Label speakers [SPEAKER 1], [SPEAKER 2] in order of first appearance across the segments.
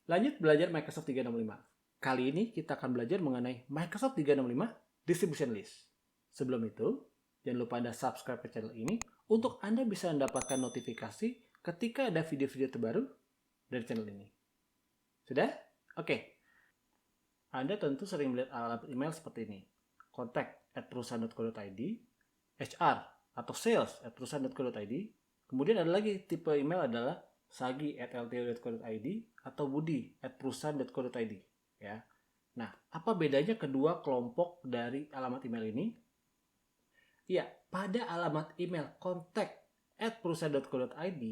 [SPEAKER 1] Lanjut belajar Microsoft 365. Kali ini kita akan belajar mengenai Microsoft 365 Distribution List. Sebelum itu, jangan lupa Anda subscribe ke channel ini untuk Anda bisa mendapatkan notifikasi ketika ada video-video terbaru dari channel ini. Sudah? Oke. Anda tentu sering melihat alamat email seperti ini. contact@perusahaan.co.id, HR atau sales@perusahaan.co.id. Kemudian ada lagi tipe email adalah sagi@lto.co.id atau budi@perusahaan.co.id, ya. Nah, apa bedanya kedua kelompok dari alamat email ini? Ya, pada alamat email contact@perusahaan.co.id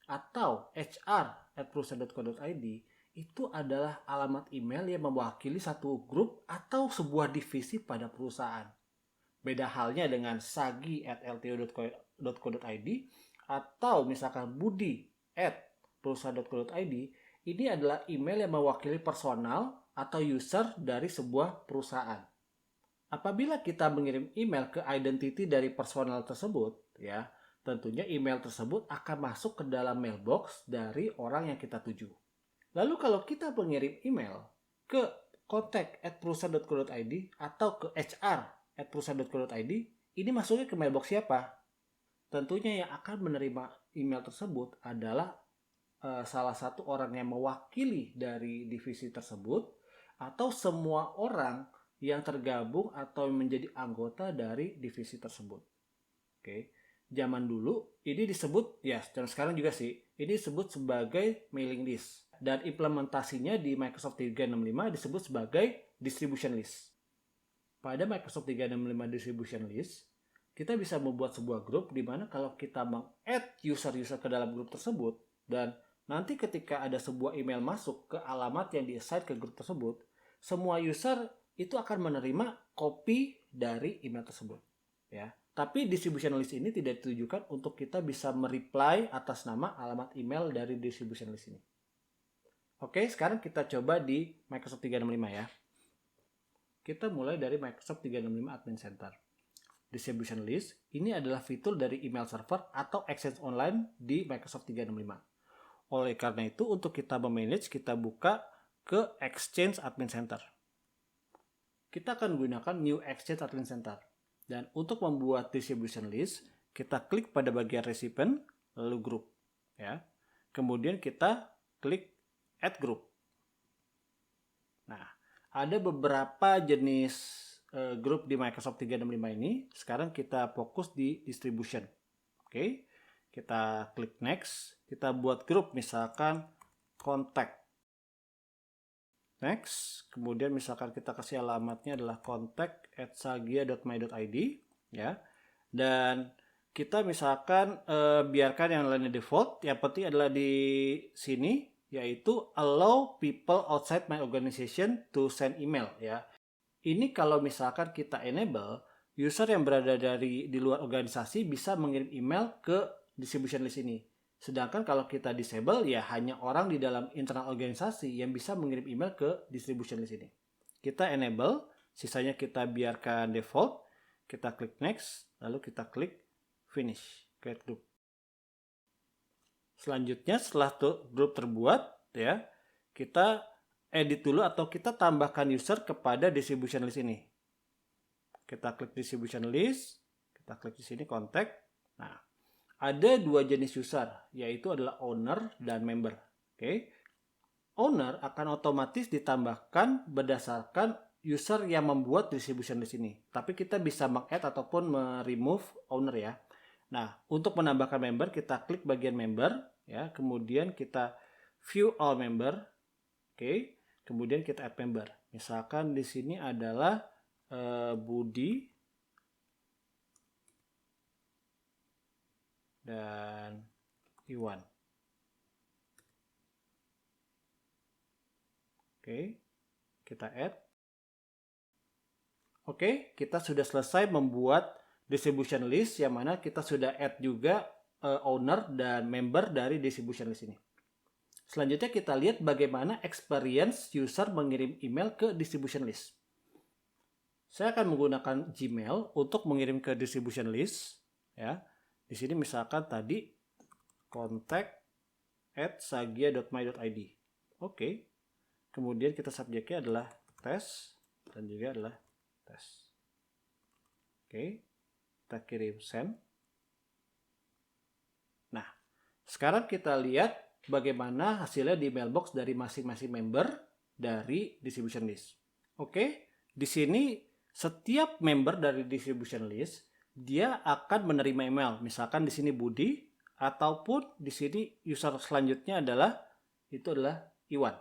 [SPEAKER 1] atau hr@perusahaan.co.id itu adalah alamat email yang mewakili satu grup atau sebuah divisi pada perusahaan. Beda halnya dengan sagi@lto.co.id atau misalkan budi@perusahaan.co.id, ini adalah email yang mewakili personal atau user dari sebuah perusahaan. Apabila kita mengirim email ke identity dari personal tersebut, ya, tentunya email tersebut akan masuk ke dalam mailbox dari orang yang kita tuju. Lalu kalau kita mengirim email ke contact@perusahaan.co.id atau ke hr@perusahaan.co.id, ini masuknya ke mailbox siapa? Tentunya yang akan menerima email tersebut adalah salah satu orang yang mewakili dari divisi tersebut atau semua orang yang tergabung atau menjadi anggota dari divisi tersebut. Oke. Zaman dulu ini disebut, ya, dan sekarang juga sih, ini disebut sebagai mailing list. Dan implementasinya di Microsoft 365 disebut sebagai distribution list. Pada Microsoft 365 distribution list, kita bisa membuat sebuah grup di mana kalau kita meng-add user-user ke dalam grup tersebut, dan nanti ketika ada sebuah email masuk ke alamat yang di-assign ke grup tersebut, semua user itu akan menerima copy dari email tersebut, ya. Tapi distribution list ini tidak ditujukan untuk kita bisa mereply atas nama alamat email dari distribution list ini. Oke, sekarang kita coba di Microsoft 365 ya. Kita mulai dari Microsoft 365 Admin Center. Distribution list ini adalah fitur dari email server atau Exchange Online di Microsoft 365. Oleh karena itu, untuk kita memanage, kita buka ke Exchange Admin Center. Kita akan gunakan New Exchange Admin Center. Dan untuk membuat distribution list, kita klik pada bagian recipient, lalu group, ya. Kemudian kita klik Add Group. Nah, ada beberapa jenis grup di Microsoft 365 ini. Sekarang kita fokus di distribution. Oke, kita klik next. Kita buat grup misalkan contact. Next, kemudian misalkan kita kasih alamatnya adalah contact@sagia.my.id, ya. Dan kita misalkan biarkan yang lainnya default. Yang penting adalah di sini, yaitu allow people outside my organization to send email, ya. Ini kalau misalkan kita enable, user yang berada di luar organisasi bisa mengirim email ke distribution list ini. Sedangkan kalau kita disable, ya hanya orang di dalam internal organisasi yang bisa mengirim email ke distribution list ini. Kita enable, sisanya kita biarkan default, kita klik next, lalu kita klik finish, create group. Selanjutnya setelah grup terbuat, ya, kita edit dulu atau kita tambahkan user kepada distribution list ini. Kita klik distribution list, kita klik di sini contact. Nah, ada dua jenis user, yaitu adalah owner dan member. Oke. Owner akan otomatis ditambahkan berdasarkan user yang membuat distribution list ini. Tapi kita bisa meng-add ataupun remove owner, ya. Nah, untuk menambahkan member, kita klik bagian member, ya. Kemudian kita view all member. Oke. Kemudian kita add member. Misalkan di sini adalah Budi dan Iwan. Oke, kita add. Oke, kita sudah selesai membuat distribution list yang mana kita sudah add juga owner dan member dari distribution list ini. Selanjutnya kita lihat bagaimana experience user mengirim email ke distribution list. Saya akan menggunakan Gmail untuk mengirim ke distribution list, ya. Di sini misalkan tadi contact@sagia.my.id. Oke. Kemudian kita subjeknya adalah tes dan juga adalah tes. Oke. Kita kirim send. Nah, sekarang kita lihat bagaimana hasilnya di mailbox dari masing-masing member dari distribution list. Oke, di sini setiap member dari distribution list dia akan menerima email. Misalkan di sini Budi ataupun di sini user selanjutnya adalah Iwan.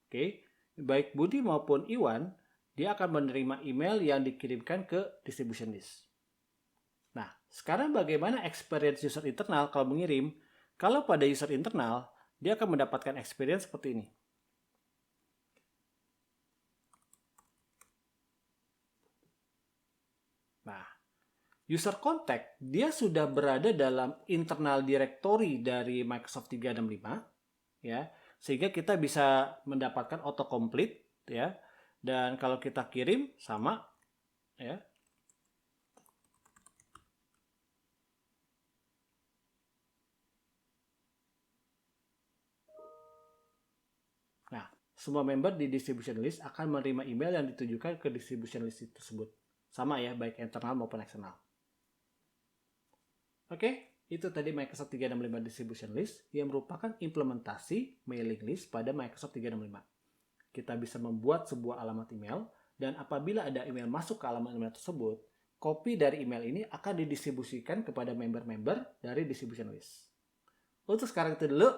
[SPEAKER 1] Oke, baik Budi maupun Iwan dia akan menerima email yang dikirimkan ke distribution list. Nah, sekarang bagaimana experience user internal kalau mengirim? Kalau pada user internal, dia akan mendapatkan experience seperti ini. Nah, user contact, dia sudah berada dalam internal directory dari Microsoft 365, ya, sehingga kita bisa mendapatkan autocomplete, ya, dan kalau kita kirim sama, ya. Nah, semua member di distribution list akan menerima email yang ditujukan ke distribution list tersebut. Sama ya, baik internal maupun eksternal. Oke, itu tadi Microsoft 365 Distribution List yang merupakan implementasi mailing list pada Microsoft 365. Kita bisa membuat sebuah alamat email, dan apabila ada email masuk ke alamat email tersebut, kopi dari email ini akan didistribusikan kepada member-member dari distribution list. Untuk sekarang itu dulu,